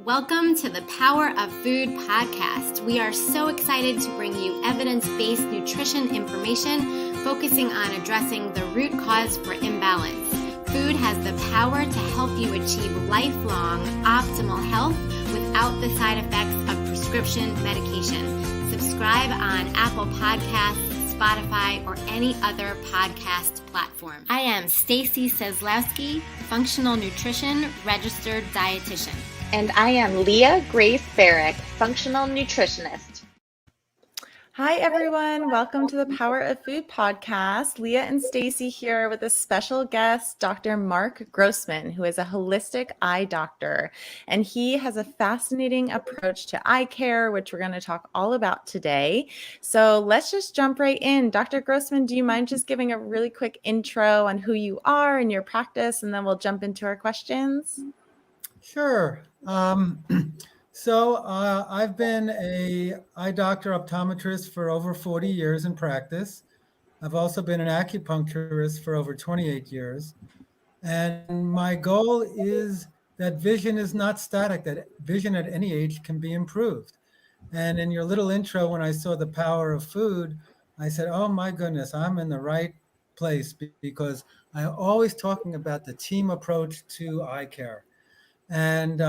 Welcome to the Power of Food podcast. We are so excited to bring you evidence-based nutrition information focusing on addressing the root cause for imbalance. Food has the power to help you achieve lifelong optimal health without the side effects of prescription medication. Subscribe on Apple Podcasts, Spotify, or any other podcast platform. I am Stacy Seslowski, functional nutrition registered dietitian. And I am Leah Grace Barrick, functional nutritionist. Hi, everyone. Welcome to the Power of Food podcast. Leah and Stacy here with a special guest, Dr. Mark Grossman, who is a holistic eye doctor. And he has a fascinating approach to eye care, which we're going to talk all about today. So let's just jump right in. Dr. Grossman, do you mind just giving a really quick intro on who you are and your practice, and then we'll jump into our questions? Sure. I've been a eye doctor optometrist for over 40 years in practice. I've also been an acupuncturist for over 28 years. And my goal is that vision is not static, that vision at any age can be improved. And in your little intro, when I saw the power of food, I said, oh my goodness, I'm in the right place, because I'm always talking about the team approach to eye care. And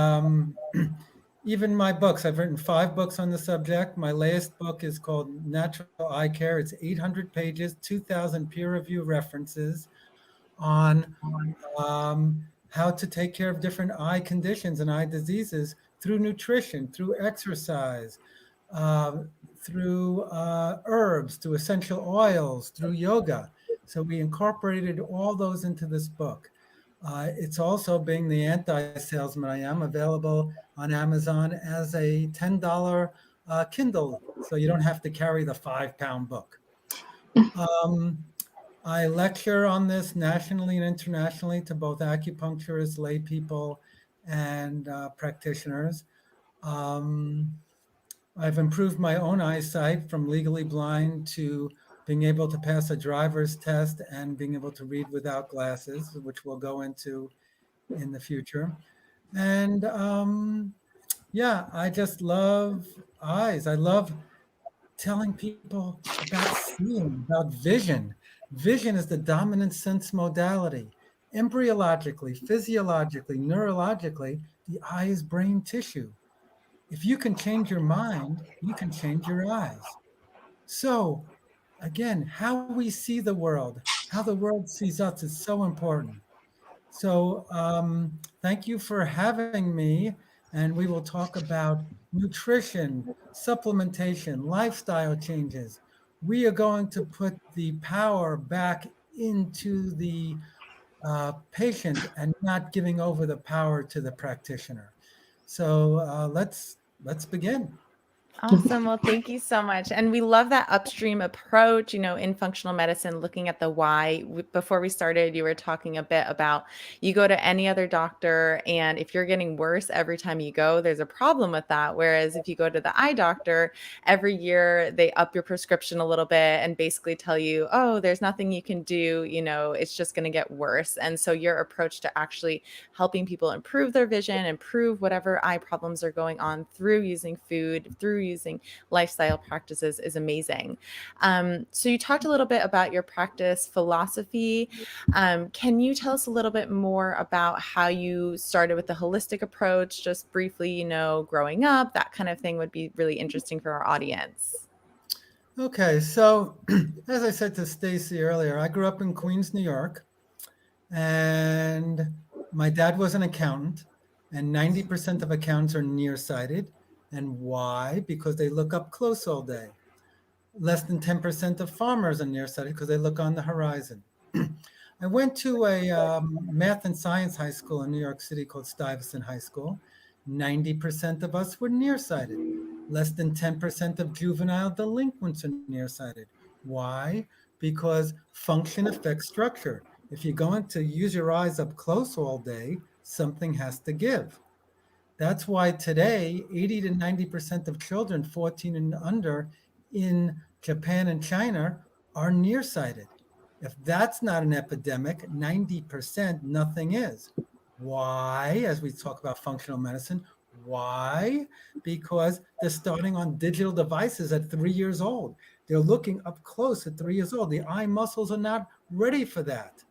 even my books, I've written 5 books on the subject. My latest book is called Natural Eye Care. It's 800 pages, 2,000 peer-reviewed references on how to take care of different eye conditions and eye diseases through nutrition, through exercise, through herbs, through essential oils, through yoga. So we incorporated all those into this book. It's also, being the anti-salesman I am, available on Amazon as a $10 Kindle, so you don't have to carry the 5-pound book. I lecture on this nationally and internationally to both acupuncturists, lay people, and practitioners. I've improved my own eyesight from legally blind to being able to pass a driver's test and being able to read without glasses, which we'll go into in the future. And I just love eyes. I love telling people about seeing, about vision. Vision is the dominant sense modality. Embryologically, physiologically, neurologically, the eye is brain tissue. If you can change your mind, you can change your eyes. So, again, how we see the world, how the world sees us is so important. So thank you for having me. And we will talk about nutrition, supplementation, lifestyle changes. We are going to put the power back into the patient and not giving over the power to the practitioner. So let's begin. Awesome. Well, thank you so much. And we love that upstream approach, in functional medicine, looking at the why. Before we started, you were talking a bit about you go to any other doctor, and if you're getting worse every time you go, there's a problem with that. Whereas if you go to the eye doctor, every year they up your prescription a little bit and basically tell you, oh, there's nothing you can do, it's just going to get worse. And so your approach to actually helping people improve their vision, improve whatever eye problems are going on through using food, through using lifestyle practices is amazing. So you talked a little bit about your practice philosophy. Can you tell us a little bit more about how you started with the holistic approach, just briefly, growing up, that kind of thing would be really interesting for our audience. Okay, so as I said to Stacy earlier, I grew up in Queens, New York, and my dad was an accountant, and 90% of accountants are nearsighted. And why? Because they look up close all day. Less than 10% of farmers are nearsighted because they look on the horizon. I went to a math and science high school in New York City called Stuyvesant High School. 90% of us were nearsighted. Less than 10% of juvenile delinquents are nearsighted. Why? Because function affects structure. If you're going to use your eyes up close all day, something has to give. That's why today, 80 to 90% of children 14 and under in Japan and China are nearsighted. If that's not an epidemic, 90%, nothing is. Why, as we talk about functional medicine, Why? Because they're starting on digital devices at 3 years old. They're looking up close at 3 years old. The eye muscles are not ready for that.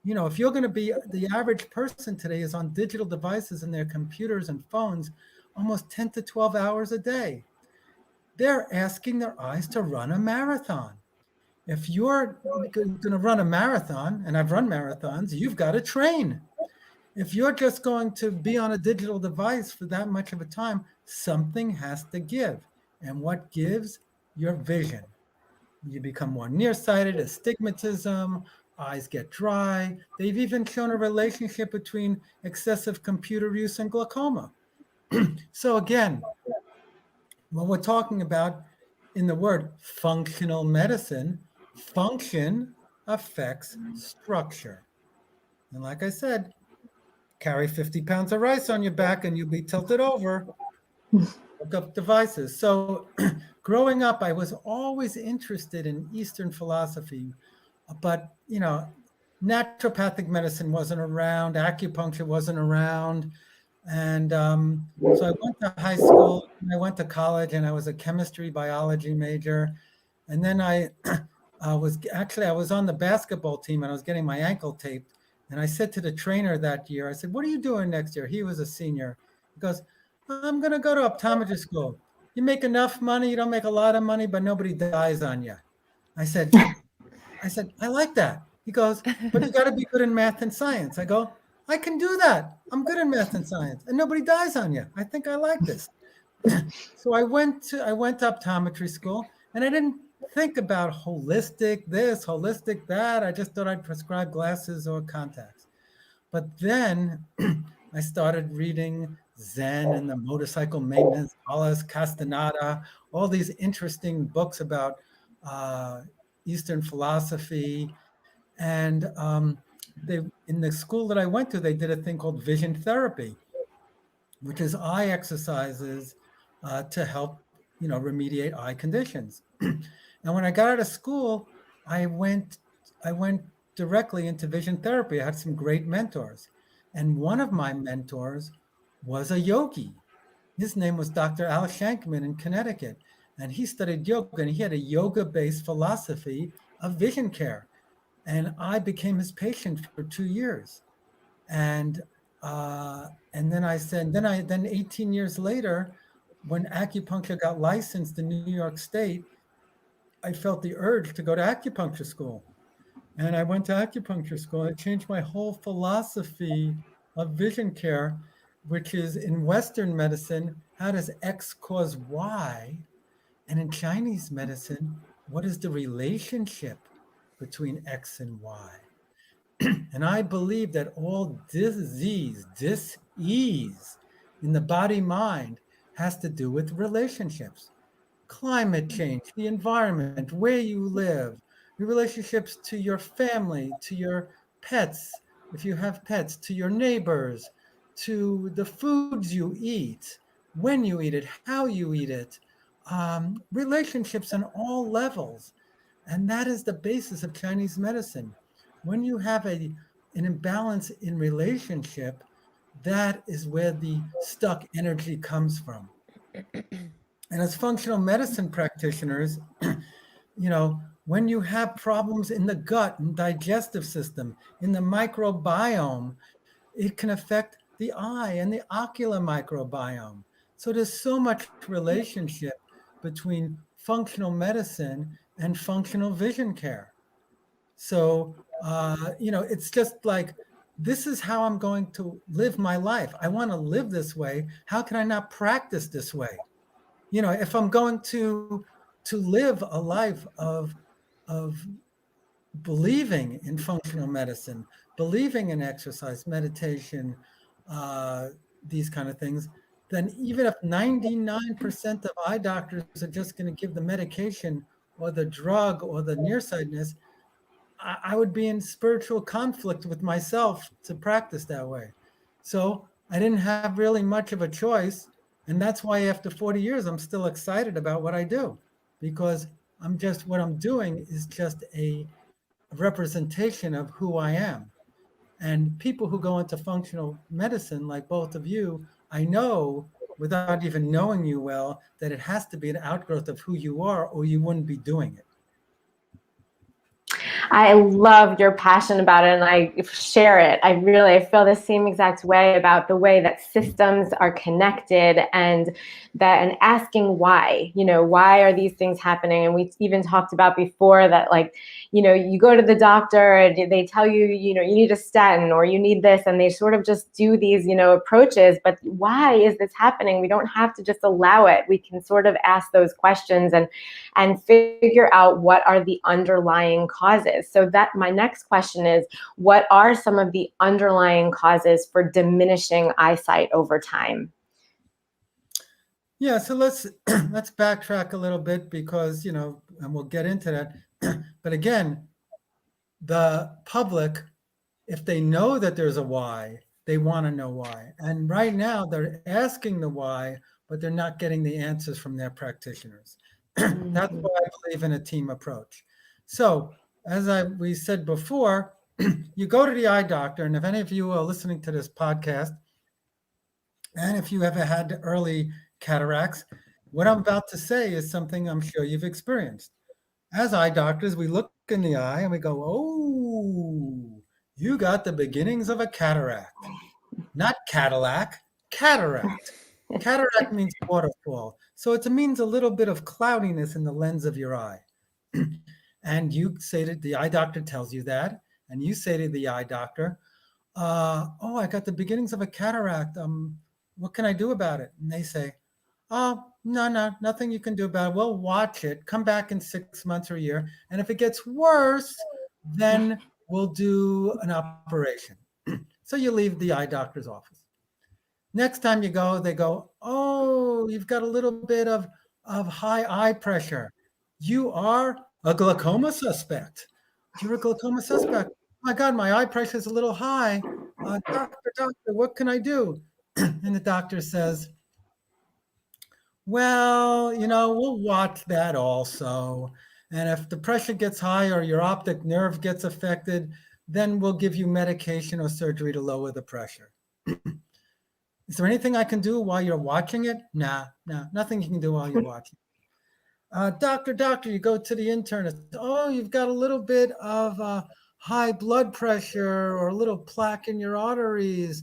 If you're going to be, the average person today is on digital devices in their computers and phones almost 10 to 12 hours a day. They're asking their eyes to run a marathon. If you're going to run a marathon, and I've run marathons, you've got to train. If you're just going to be on a digital device for that much of a time, something has to give. And what gives? Your vision. You become more nearsighted, astigmatism, eyes get dry. They've even shown a relationship between excessive computer use and glaucoma. So again, what we're talking about in the word functional medicine, function affects structure. And like I said, carry 50 pounds of rice on your back and you'll be tilted over. Look up devices. So growing up, I was always interested in Eastern philosophy, but naturopathic medicine wasn't around, acupuncture wasn't around. And so I went to high school, and I went to college, and I was a chemistry biology major. And then I was on the basketball team, and I was getting my ankle taped. And I said to the trainer that year, I said, "What are you doing next year?" He was a senior. He goes, "I'm going to go to optometry school. You make enough money, you don't make a lot of money, but nobody dies on you." I said, "I like that." He goes, "But you got to be good in math and science." I go, "I can do that. I'm good in math and science, and nobody dies on you. I think I like this." So I went to optometry school, and I didn't think about holistic this, holistic that. I just thought I'd prescribe glasses or contacts. But then I started reading Zen and the motorcycle maintenance, Alice Castaneda, all these interesting books about Eastern philosophy. And in the school that I went to, they did a thing called vision therapy, which is eye exercises to help, remediate eye conditions. And when I got out of school, I went directly into vision therapy. I had some great mentors. And one of my mentors was a yogi. His name was Dr. Al Shankman in Connecticut. And he studied yoga, and he had a yoga-based philosophy of vision care. And I became his patient for 2 years. And then 18 years later, when acupuncture got licensed in New York State, I felt the urge to go to acupuncture school. And I went to acupuncture school. I changed my whole philosophy of vision care, which is in Western medicine, how does X cause Y? And in Chinese medicine, what is the relationship between X and Y? And I believe that all dis-ease in the body-mind has to do with relationships. Climate change, the environment, where you live, your relationships to your family, to your pets, if you have pets, to your neighbors, to the foods you eat, when you eat it, how you eat it, relationships on all levels. And that is the basis of Chinese medicine. When you have an imbalance in relationship, that is where the stuck energy comes from. And as functional medicine practitioners, when you have problems in the gut and digestive system, in the microbiome, it can affect the eye and the ocular microbiome. So there's so much relationship between functional medicine and functional vision care. So, it's just like, this is how I'm going to live my life. I want to live this way. How can I not practice this way? If I'm going to live a life of believing in functional medicine, believing in exercise, meditation, these kind of things, then even if 99% of eye doctors are just going to give the medication or the drug or the nearsightedness, I would be in spiritual conflict with myself to practice that way. So I didn't have really much of a choice. And that's why after 40 years, I'm still excited about what I do, because what I'm doing is just a representation of who I am. And people who go into functional medicine, like both of you, I know without even knowing you well, that it has to be an outgrowth of who you are, or you wouldn't be doing it. I love your passion about it, and I share it. I feel the same exact way about the way that systems are connected, and asking why, why are these things happening? And we even talked about before that, like, you go to the doctor and they tell you, you need a statin or you need this, and they sort of just do these, approaches. But why is this happening? We don't have to just allow it. We can sort of ask those questions and figure out what are the underlying causes. So that my next question is, what are some of the underlying causes for diminishing eyesight over time? Yeah, so let's backtrack a little bit, because, and we'll get into that. But again, the public, if they know that there's a why, they want to know why. And right now they're asking the why, but they're not getting the answers from their practitioners. That's why I believe in a team approach. So as we said before, you go to the eye doctor, and if any of you are listening to this podcast, and if you ever had early cataracts, what I'm about to say is something I'm sure you've experienced. As eye doctors, we look in the eye and we go, oh, you got the beginnings of a cataract. Not Cadillac, cataract. Cataract means waterfall. So it means a little bit of cloudiness in the lens of your eye. And you say that the eye doctor tells you that, and you say to the eye doctor, oh, I got the beginnings of a cataract. What can I do about it? And they say, oh, no, nothing you can do about it. We'll watch it. Come back in 6 months or a year. And if it gets worse, then we'll do an operation. So you leave the eye doctor's office. Next time you go, they go, oh, you've got a little bit of high eye pressure. You are a glaucoma suspect. You're a glaucoma suspect. Oh my God, my eye pressure is a little high. Doctor, what can I do? And the doctor says, well, we'll watch that also. And if the pressure gets high or your optic nerve gets affected, then we'll give you medication or surgery to lower the pressure. Is there anything I can do while you're watching it? Nah, nothing you can do while you're watching. Doctor, you go to the internist. Oh, you've got a little bit of high blood pressure or a little plaque in your arteries.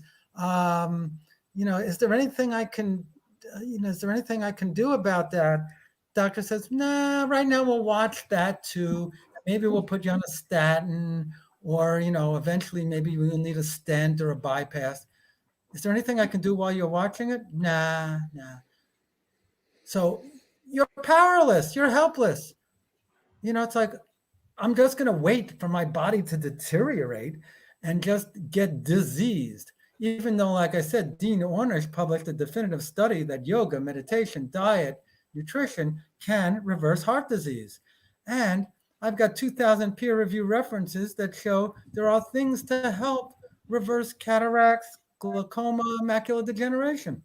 Is there anything I can do about that? Doctor says, nah, right now we'll watch that too. Maybe we'll put you on a statin, or, eventually maybe we'll need a stent or a bypass. Is there anything I can do while you're watching it? Nah. So you're powerless. You're helpless. It's like, I'm just going to wait for my body to deteriorate and just get diseased. Even though, like I said, Dean Ornish published a definitive study that yoga, meditation, diet, nutrition can reverse heart disease. And I've got 2,000 peer-reviewed references that show there are things to help reverse cataracts, glaucoma, macular degeneration.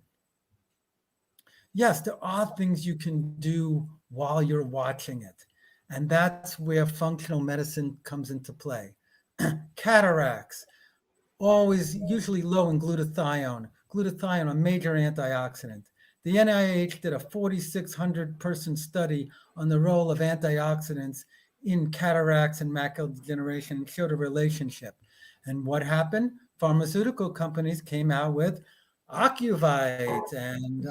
Yes, there are things you can do while you're watching it. And that's where functional medicine comes into play. Cataracts, always usually low in glutathione. Glutathione, a major antioxidant. The NIH did a 4,600 person study on the role of antioxidants in cataracts and macular degeneration, and showed a relationship. And what happened? Pharmaceutical companies came out with Ocuvite and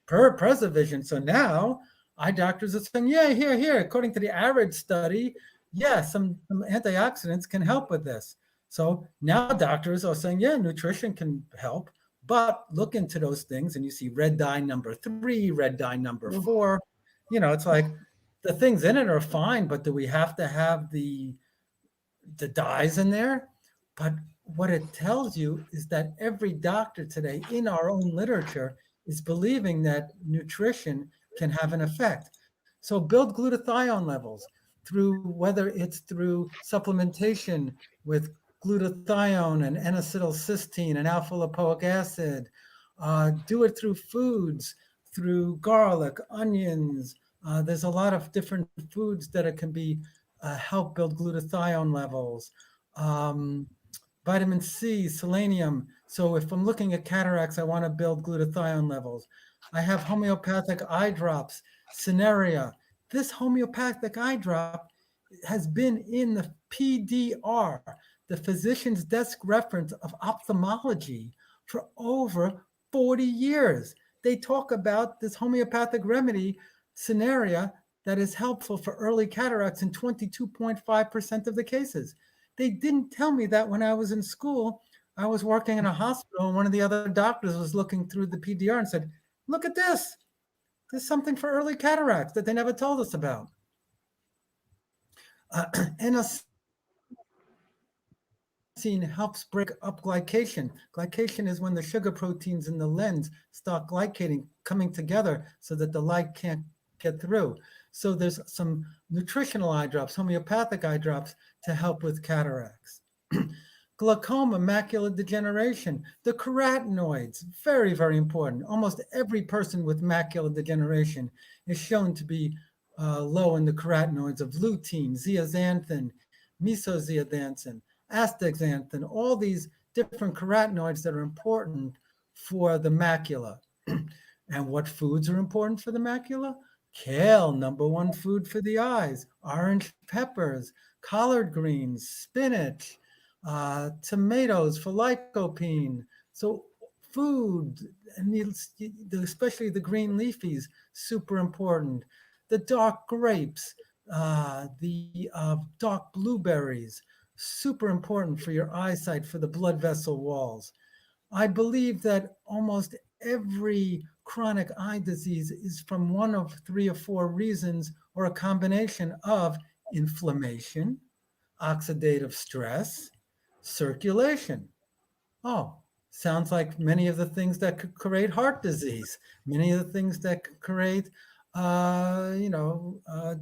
Preservision. So now eye doctors are saying, yeah, here. According to the ARID study, some antioxidants can help with this. So now doctors are saying, yeah, nutrition can help, but look into those things and you see red dye number 3, red dye number 4. It's like the things in it are fine, but do we have to have the dyes in there? But what it tells you is that every doctor today in our own literature is believing that nutrition can have an effect. So build glutathione levels through, whether it's through supplementation with glutathione and N-acetylcysteine and alpha-lipoic acid. Do it through foods, through garlic, onions. There's a lot of different foods that can be help build glutathione levels. vitamin C, selenium. So if I'm looking at cataracts, I want to build glutathione levels. I have homeopathic eye drops, Cineria. This homeopathic eye drop has been in the PDR, the physician's desk reference of ophthalmology, for over 40 years. They talk about this homeopathic remedy, Cineria, that is helpful for early cataracts in 22.5% of the cases. They didn't tell me that when I was in school. I was working in a hospital, and one of the other doctors was looking through the PDR and said, look at this. There's something for early cataracts that they never told us about. Inosine helps break up glycation. Glycation is when the sugar proteins in the lens start glycating, coming together so that the light can't get through. So there's some nutritional eye drops, homeopathic eye drops to help with cataracts. Glaucoma, macular degeneration, the carotenoids, very, very important. Almost every person with macular degeneration is shown to be low in the carotenoids of lutein, zeaxanthin, mesozeaxanthin, astaxanthin, all these different carotenoids that are important for the macula. And what foods are important for the macula? Kale, number one food for the eyes, orange peppers, collard greens, spinach, tomatoes for lycopene. So food, and especially the green leafies, super important. The dark grapes, the dark blueberries, super important for your eyesight, for the blood vessel walls. I believe that almost every chronic eye disease is from one of 3 or 4 reasons, or a combination of inflammation, oxidative stress, circulation. Oh, sounds like many of the things that could create heart disease, many of the things that could create,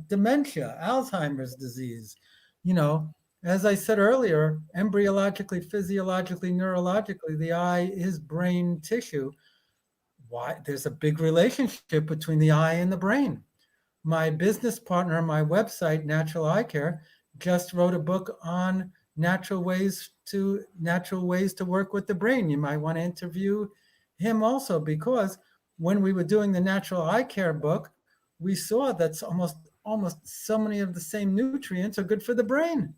dementia, Alzheimer's disease. As I said earlier, embryologically, physiologically, neurologically, the eye is brain tissue. Why? There's a big relationship between the eye and the brain. My business partner on my website, Natural Eye Care, just wrote a book on natural ways to work with the brain. You might want to interview him also, because when we were doing the Natural Eye Care book, we saw that almost so many of the same nutrients are good for the brain.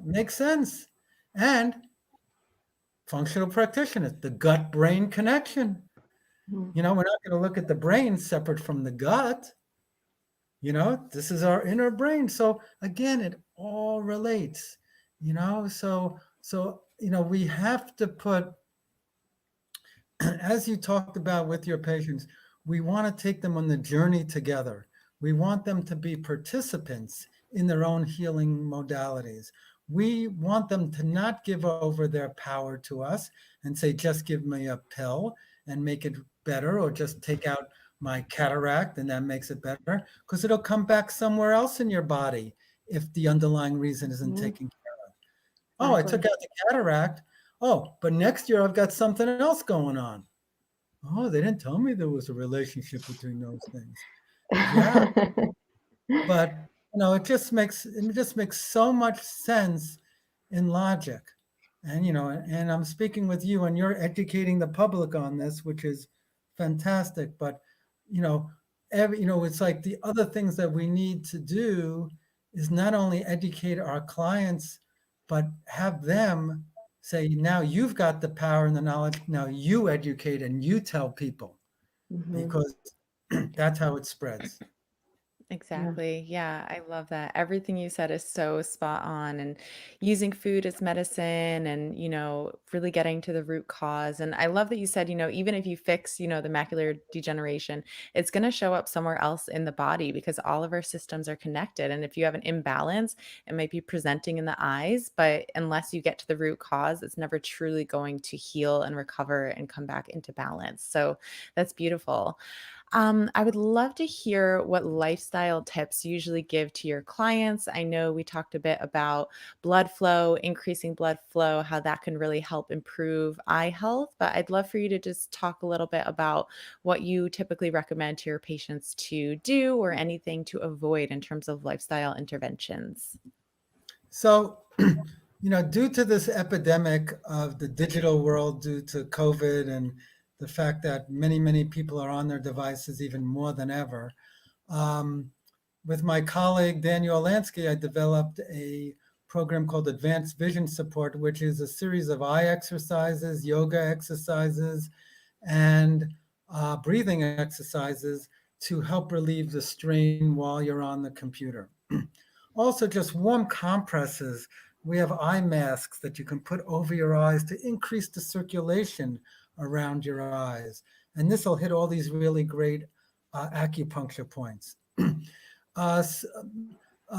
Makes sense. And functional practitioners, the gut-brain connection. We're not going to look at the brain separate from the gut. This is our inner brain. So again, it all relates, so we have to put, as you talked about with your patients, we want to take them on the journey together. We want them to be participants in their own healing modalities. We want them to not give over their power to us and say, just give me a pill and make it better, or just take out my cataract and that makes it better, because it'll come back somewhere else in your body if the underlying reason isn't taken care of. Oh, I took out the cataract. Oh, but next year I've got something else going on. Oh, they didn't tell me there was a relationship between those things. Yeah, but it just makes so much sense in logic. And and I'm speaking with you, and you're educating the public on this, which is fantastic. But it's like the other things that we need to do is not only educate our clients, but have them say, now you've got the power and the knowledge, now you educate and you tell people, because that's how it spreads. Exactly. Yeah, I love that. Everything you said is so spot on, and using food as medicine and, really getting to the root cause. And I love that you said, even if you fix, the macular degeneration, it's going to show up somewhere else in the body, because all of our systems are connected. And if you have an imbalance, it might be presenting in the eyes, but unless you get to the root cause, it's never truly going to heal and recover and come back into balance. So that's beautiful. I would love to hear what lifestyle tips you usually give to your clients. I know we talked a bit about blood flow, increasing blood flow, how that can really help improve eye health, but I'd love for you to just talk a little bit about what you typically recommend to your patients to do, or anything to avoid in terms of lifestyle interventions. So Due to this epidemic of the digital world, due to COVID and the fact that many, many people are on their devices even more than ever, um, with my colleague Daniel Lansky, I developed a program called Advanced Vision Support, which is a series of eye exercises, yoga exercises, and breathing exercises to help relieve the strain while you're on the computer. Also, just warm compresses. We have eye masks that you can put over your eyes to increase the circulation around your eyes. And this will hit all these really great acupuncture points.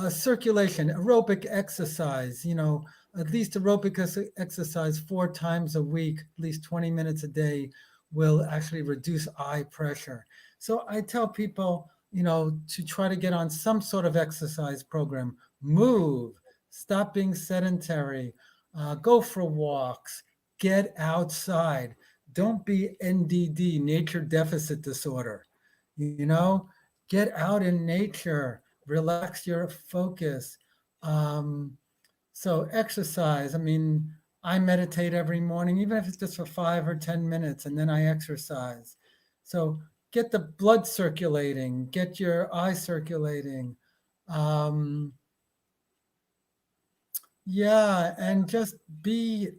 Circulation, aerobic exercise, at least aerobic exercise 4 times a week, at least 20 minutes a day, will actually reduce eye pressure. So I tell people, to try to get on some sort of exercise program, move, stop being sedentary, go for walks, get outside. Don't be NDD, nature deficit disorder. Get out in nature, relax your focus. So exercise, I meditate every morning, even if it's just for 5 or 10 minutes, and then I exercise. So get the blood circulating, get your eye circulating. And just be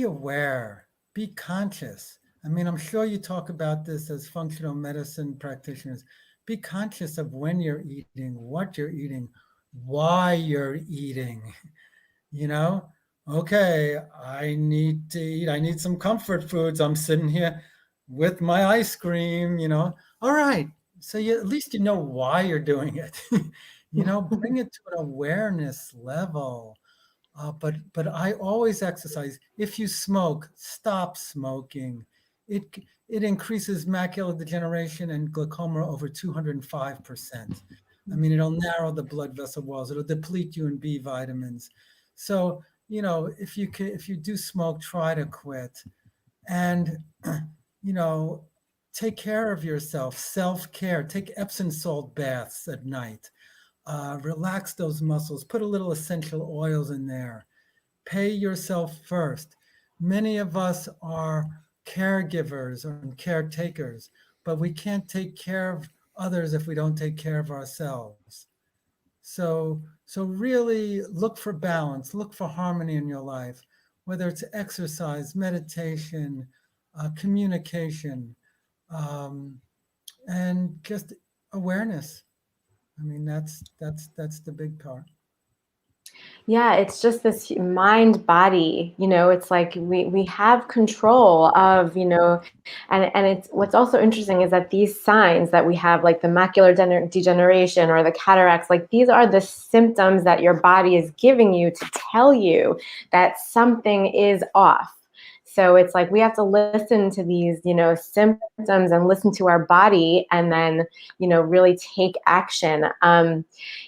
aware, be conscious. I'm sure you talk about this as functional medicine practitioners. Be conscious of when you're eating, what you're eating, why you're eating. Okay, I need to eat. I need some comfort foods. I'm sitting here with my ice cream, All right. So at least you know why you're doing it. Bring it to an awareness level. But I always exercise. If you smoke, stop smoking. It increases macular degeneration and glaucoma over 205%. It'll narrow the blood vessel walls. It'll deplete you in B vitamins. So, if you do smoke, try to quit. And, take care of yourself, self-care. Take Epsom salt baths at night. Relax those muscles, put a little essential oils in there. Pay yourself first. Many of us are caregivers or caretakers, but we can't take care of others if we don't take care of ourselves. So really look for balance, look for harmony in your life, whether it's exercise, meditation, communication, and just awareness. That's the big part. Yeah, it's just this mind body, it's like we have control of, and it's what's also interesting is that these signs that we have, like the macular degeneration or the cataracts, like these are the symptoms that your body is giving you to tell you that something is off. So it's like we have to listen to these, symptoms and listen to our body and then, really take action.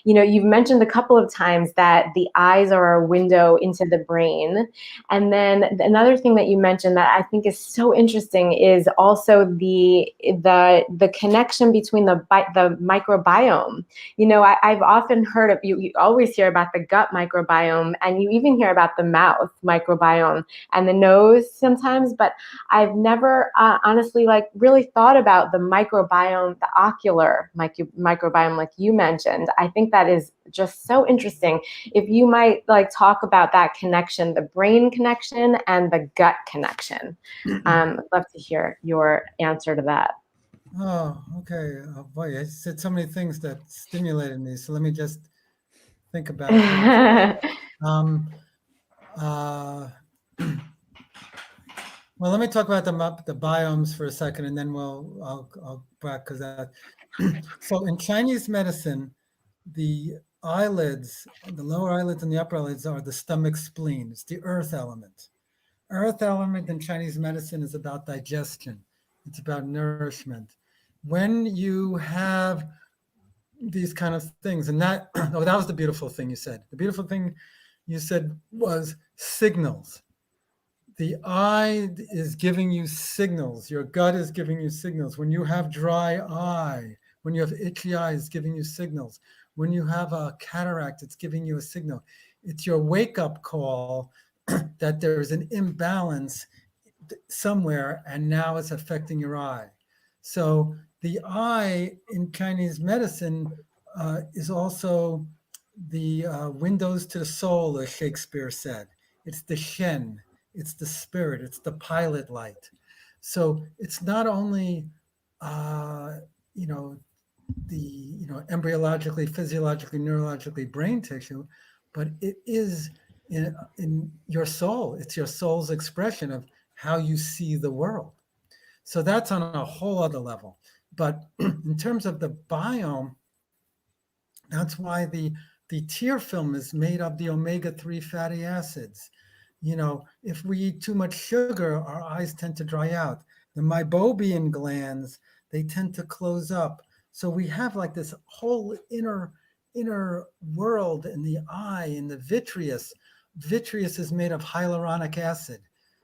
You've mentioned a couple of times that the eyes are a window into the brain. And then another thing that you mentioned that I think is so interesting is also the connection between the microbiome. I've often heard of, you always hear about the gut microbiome, and you even hear about the mouth microbiome and the nose sometimes, but I've never honestly really thought about the microbiome, the ocular microbiome like you mentioned. I think that is just so interesting. If you might talk about that connection, the brain connection and the gut connection. I'd love to hear your answer to that. Oh, okay. Oh, boy, I said so many things that stimulated me. So let me just think about it. Well, let me talk about the biomes for a second, and then I'll back because that. So in Chinese medicine, the eyelids, the lower eyelids and the upper eyelids are the stomach spleen. It's the earth element. Earth element in Chinese medicine is about digestion. It's about nourishment. When you have these kind of things, and that was the beautiful thing you said. The beautiful thing you said was signals. The eye is giving you signals. Your gut is giving you signals. When you have dry eye, when you have itchy eye, it's giving you signals. When you have a cataract, it's giving you a signal. It's your wake-up call that there's an imbalance somewhere, and now it's affecting your eye. So the eye in Chinese medicine is also the windows to the soul, as Shakespeare said. It's the Shen, it's the spirit, it's the pilot light. So it's not only, you know, the, you know, embryologically, physiologically, neurologically brain tissue, but it is in your soul. It's your soul's expression of how you see the world. So that's on a whole other level. But in terms of the biome, that's why the tear film is made of the omega-3 fatty acids. You know, if we eat too much sugar, our eyes tend to dry out. The meibomian glands, they tend to close up. So we have like this whole inner world in the eye, in the vitreous. Vitreous is made of hyaluronic acid.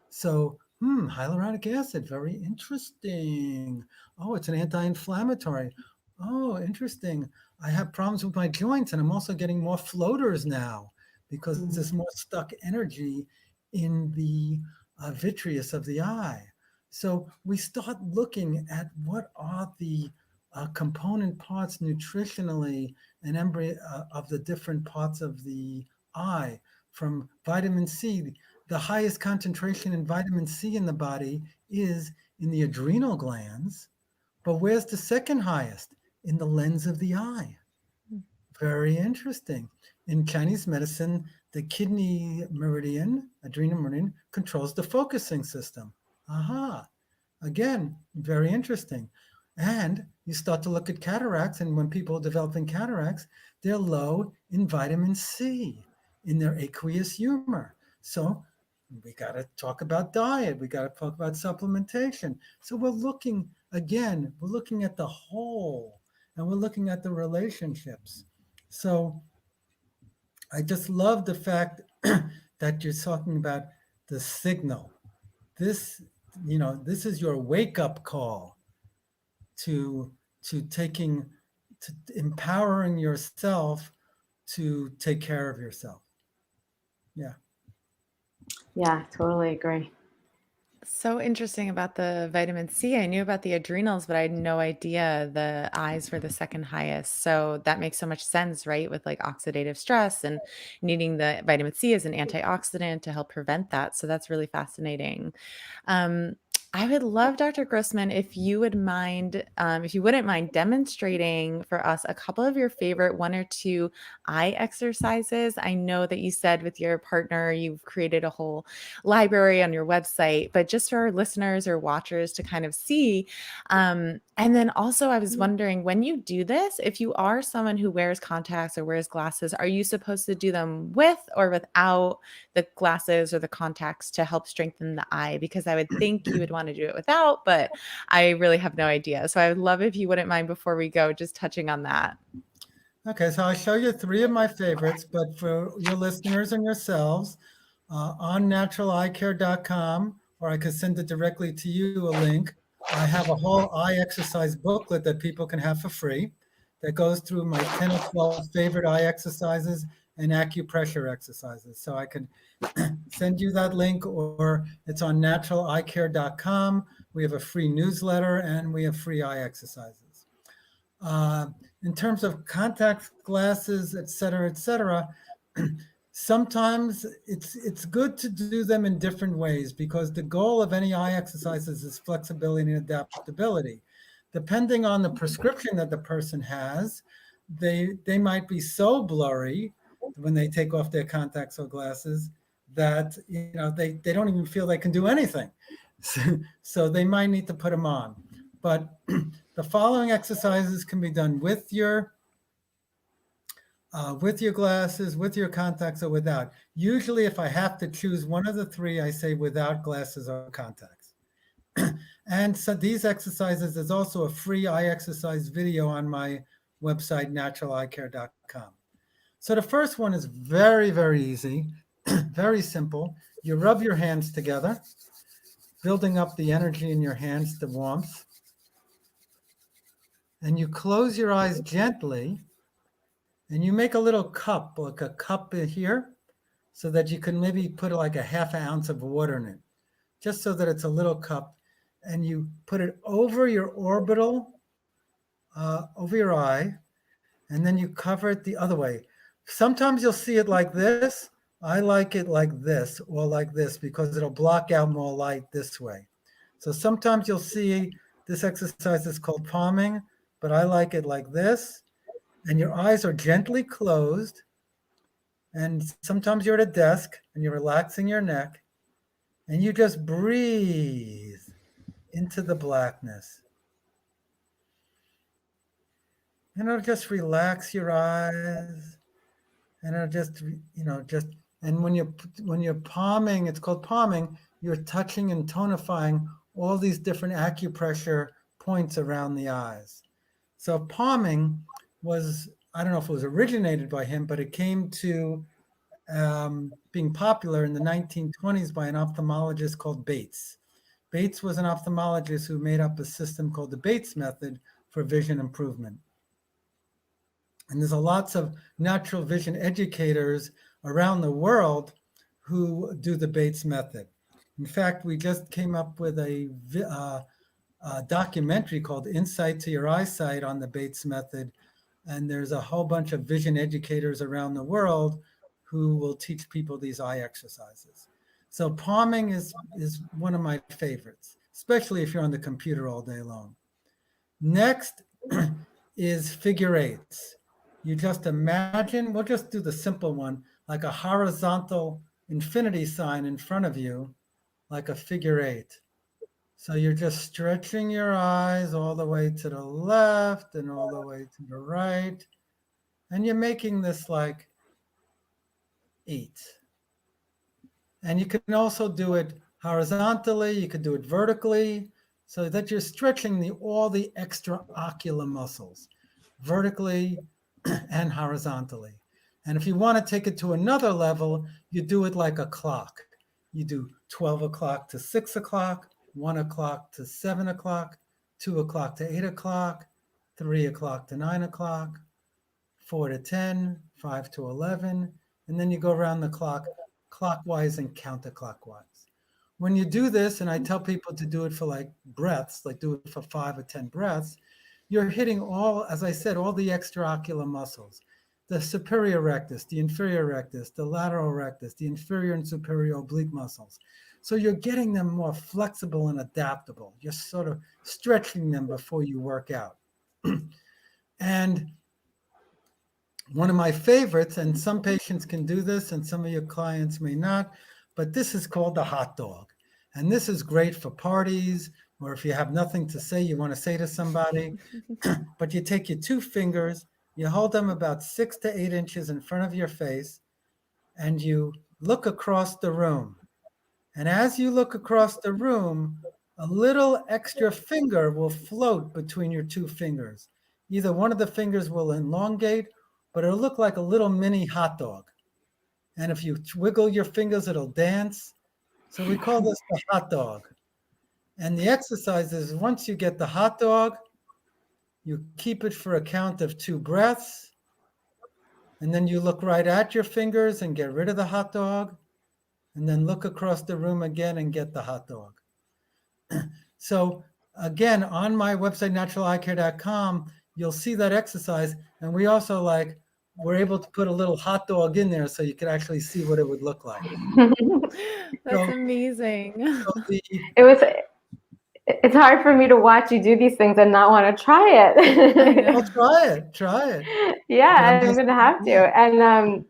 So, hyaluronic acid, very interesting. Oh, it's an anti-inflammatory. Oh, interesting. I have problems with my joints, and I'm also getting more floaters now because there's more stuck energy in the vitreous of the eye. So we start looking at what are the component parts nutritionally and of the different parts of the eye. From vitamin C, the highest concentration in vitamin C in the body is in the adrenal glands, but where's the second highest? In the lens of the eye. Very interesting. In Chinese medicine, the kidney meridian, adrenal meridian, controls the focusing system. Aha. Again, very interesting. And you start to look at cataracts, and when people are developing cataracts, they're low in vitamin C, in their aqueous humor. So we got to talk about diet. We got to talk about supplementation. So we're looking, again, we're looking at the whole, and we're looking at the relationships. So I just love the fact that you're talking about the signal. This, you know, this is your wake-up call to empowering yourself to take care of yourself. Yeah. Yeah, totally agree. So interesting about the vitamin C. I knew about the adrenals, but I had no idea the eyes were the second highest. So that makes so much sense, right? With like oxidative stress and needing the vitamin C as an antioxidant to help prevent that. So that's really fascinating. I would love, Dr. Grossman, if you wouldn't mind demonstrating for us a couple of your favorite 1 or 2 eye exercises. I know that you said with your partner, you've created a whole library on your website, but just for our listeners or watchers to kind of see. And then also I was wondering, when you do this, if you are someone who wears contacts or wears glasses, are you supposed to do them with or without the glasses or the contacts to help strengthen the eye? Because I would think you would want to do it without, but I really have no idea. So I would love if you wouldn't mind, before we go, just touching on that. Okay, so I'll show you 3 of my favorites, but for your listeners and yourselves, on naturaleyecare.com, or I could send it directly to you, a link. I have a whole eye exercise booklet that people can have for free that goes through my 10 or 12 favorite eye exercises and acupressure exercises. So I can send you that link, or it's on naturaleyecare.com. We have a free newsletter and we have free eye exercises. In terms of contact glasses, et cetera, sometimes it's good to do them in different ways, because the goal of any eye exercises is flexibility and adaptability. Depending on the prescription that the person has, they might be so blurry when they take off their contacts or glasses that, you know, they don't even feel they can do anything. So they might need to put them on. But the following exercises can be done with your glasses, with your contacts, or without. Usually, if I have to choose one of the 3, I say without glasses or contacts. And so these exercises, there's also a free eye exercise video on my website, naturaleyecare.com. So the first one is very, very easy, very simple. You rub your hands together, building up the energy in your hands, the warmth. And you close your eyes gently, and you make a little cup, like a cup here, so that you can maybe put like a half an ounce of water in it, just so that it's a little cup, and you put it over your orbital, over your eye, and then you cover it the other way. Sometimes you'll see it like this. I like it like this or like this because it'll block out more light this way. So sometimes you'll see this exercise is called palming, but I like it like this. And your eyes are gently closed. And sometimes you're at a desk and you're relaxing your neck, and you just breathe into the blackness. And it'll just relax your eyes. And it'll just, and when you're palming, it's called palming, you're touching and tonifying all these different acupressure points around the eyes. So palming was, I don't know if it was originated by him, but it came to being popular in the 1920s by an ophthalmologist called Bates. Bates was an ophthalmologist who made up a system called the Bates method for vision improvement. And there's lots of natural vision educators around the world who do the Bates method. In fact, we just came up with a documentary called Insight to Your Eyesight on the Bates method. And there's a whole bunch of vision educators around the world who will teach people these eye exercises. So palming is one of my favorites, especially if you're on the computer all day long. Next is figure eights. You just imagine, we'll just do the simple one, like a horizontal infinity sign in front of you, like a figure eight. So you're just stretching your eyes all the way to the left and all the way to the right. And you're making this like 8. And you can also do it horizontally. You could do it vertically, so that you're stretching all the extraocular muscles, vertically and horizontally. And if you want to take it to another level, you do it like a clock. You do 12 o'clock to 6 o'clock, 1 o'clock to 7 o'clock, 2 o'clock to 8 o'clock, 3 o'clock to 9 o'clock, 4 to 10, 5 to 11, and then you go around the clock, clockwise and counterclockwise. When you do this, and I tell people to do it for like breaths, like do it for 5 or 10 breaths, you're hitting all, as I said, all the extraocular muscles, the superior rectus, the inferior rectus, the lateral rectus, the inferior and superior oblique muscles. So you're getting them more flexible and adaptable. You're sort of stretching them before you work out. And one of my favorites, and some patients can do this and some of your clients may not, but this is called the hot dog. And this is great for parties, or if you have nothing to say, you want to say to somebody, but you take your 2 fingers, you hold them about 6 to 8 inches in front of your face, and you look across the room. And as you look across the room, a little extra finger will float between your 2 fingers. Either one of the fingers will elongate, but it'll look like a little mini hot dog. And if you wiggle your fingers, it'll dance. So we call this the hot dog. And the exercise is, once you get the hot dog, you keep it for a count of 2 breaths. And then you look right at your fingers and get rid of the hot dog. And then look across the room again and get the hot dog. So again, on my website, naturaleyecare.com, you'll see that exercise. And we also we're able to put a little hot dog in there so you can actually see what it would look like. That's amazing. It's hard for me to watch you do these things and not want to try it. Well, try it. Yeah, I'm going to have to. And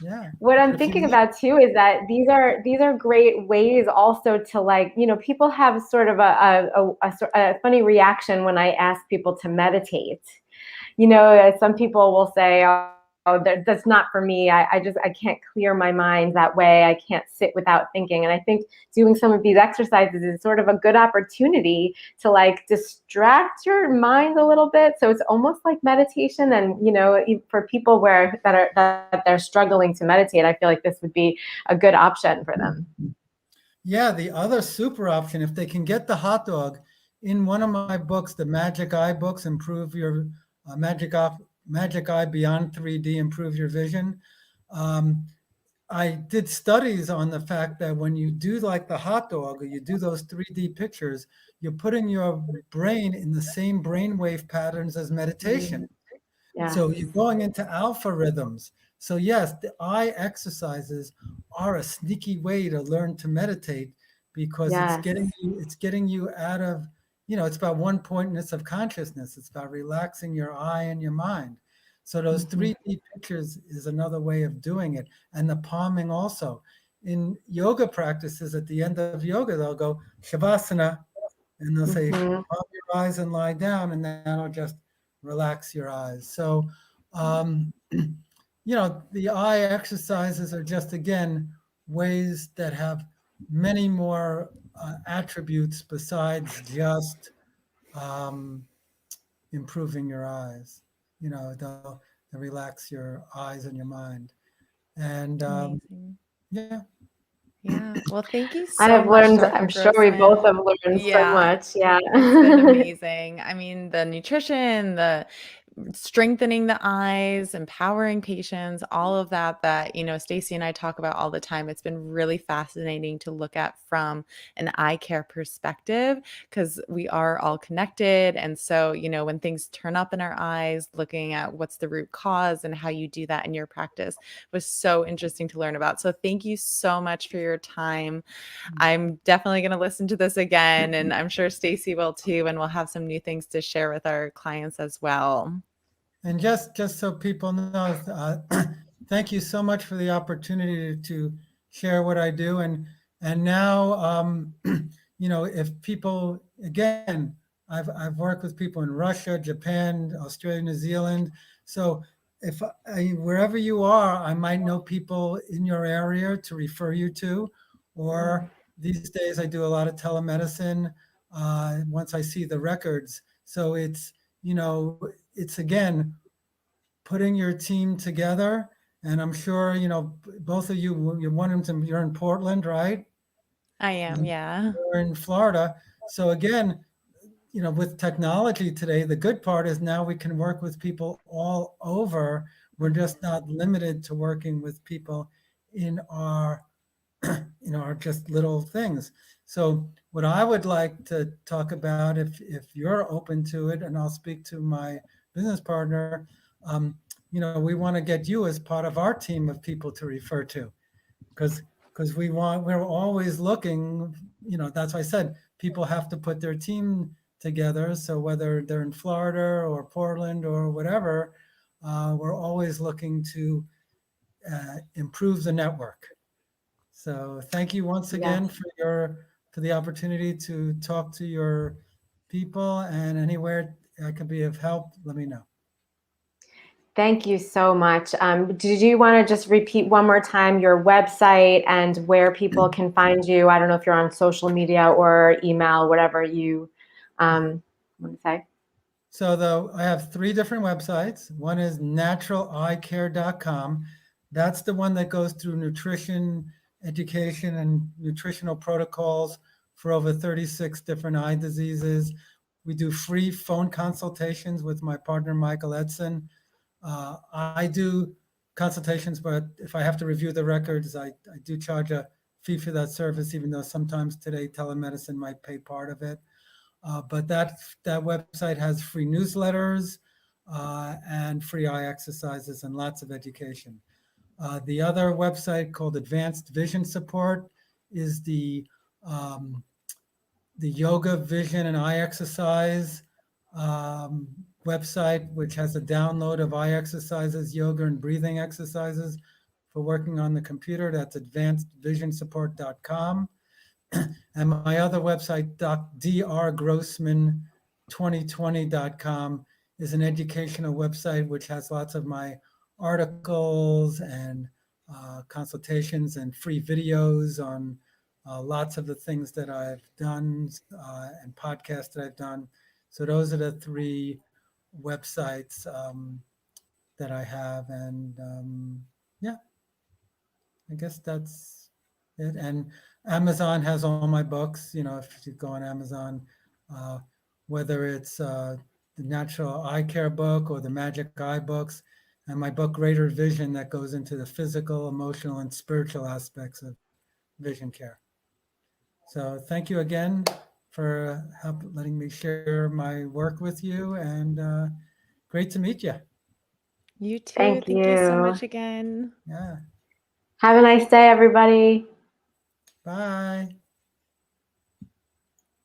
yeah. What I'm thinking about too is that these are great ways also to people have sort of a funny reaction when I ask people to meditate. Some people will say, oh, that's not for me. I can't clear my mind that way. I can't sit without thinking. And I think doing some of these exercises is sort of a good opportunity to distract your mind a little bit. So it's almost like meditation. And, for people that they're struggling to meditate, I feel like this would be a good option for them. Yeah. The other super option, if they can get the hot dog, in one of my books, the Magic Eye books, Improve Your Magic Eye Beyond 3D, Improve Your Vision. I did studies on the fact that when you do like the hot dog or you do those 3D pictures, you're putting your brain in the same brainwave patterns as meditation. Yeah. So you're going into alpha rhythms. So yes, the eye exercises are a sneaky way to learn to meditate because Yes. it's getting you out of, it's about one pointness of consciousness. It's about relaxing your eye and your mind. So those 3D pictures is another way of doing it. And the palming also. In yoga practices, at the end of yoga, they'll go Shavasana, and they'll say, palm your eyes and lie down, and that'll just relax your eyes. So, the eye exercises are just, again, ways that have many more attributes besides just improving your eyes. They'll relax your eyes and your mind. And Amazing. yeah. Yeah. Well, thank you I so have much, learned, Dr. I'm sure we both Grossman. have learned so Yeah. much. Yeah. It's been amazing. I mean, the nutrition, the strengthening the eyes, empowering patients, all of that, Stacy and I talk about all the time. It's been really fascinating to look at from an eye care perspective because we are all connected. And so, when things turn up in our eyes, looking at what's the root cause and how you do that in your practice was so interesting to learn about. So thank you so much for your time. I'm definitely going to listen to this again, and I'm sure Stacy will too, and we'll have some new things to share with our clients as well. And just so people know, thank you so much for the opportunity to share what I do. And now, if people, again, I've worked with people in Russia, Japan, Australia, New Zealand. So if wherever you are, I might know people in your area to refer you to, or these days I do a lot of telemedicine once I see the records. So it's again, putting your team together. And I'm sure, both of you, you're in Portland, right? I am, yeah. You're in Florida. So again, with technology today, the good part is now we can work with people all over. We're just not limited to working with people in our just little things. So what I would like to talk about, if you're open to it, and I'll speak to my business partner, we want to get you as part of our team of people to refer to, because we're always looking, that's why I said people have to put their team together. So whether they're in Florida or Portland or whatever, we're always looking to improve the network. So thank you once again for the opportunity to talk to your people, and anywhere I can be of help, let me know. Thank you so much. Did you want to just repeat one more time your website and where people can find you? I don't know if you're on social media or email, whatever you want to say. So I have 3 different websites. One is naturaleyecare.com. That's the one that goes through nutrition education and nutritional protocols for over 36 different eye diseases. We do free phone consultations with my partner, Michael Edson. I do consultations, but if I have to review the records, I do charge a fee for that service, even though sometimes today telemedicine might pay part of it. But that website has free newsletters and free eye exercises and lots of education. The other website, called Advanced Vision Support, is the yoga, vision, and eye exercise website, which has a download of eye exercises, yoga, and breathing exercises for working on the computer. That's advancedvisionsupport.com. And my other website, drgrossman2020.com, is an educational website which has lots of my articles and consultations and free videos on lots of the things that I've done and podcasts that I've done. So those are the 3 websites that I have. And I guess that's it. And Amazon has all my books. If you go on Amazon, whether it's the Natural Eye Care book or the Magic Eye books. and my book, Greater Vision, that goes into the physical, emotional, and spiritual aspects of vision care. So thank you again for letting me share my work with you, and great to meet you. You too. Thank Thank you so you. much again. Yeah. Have a nice day, everybody. Bye.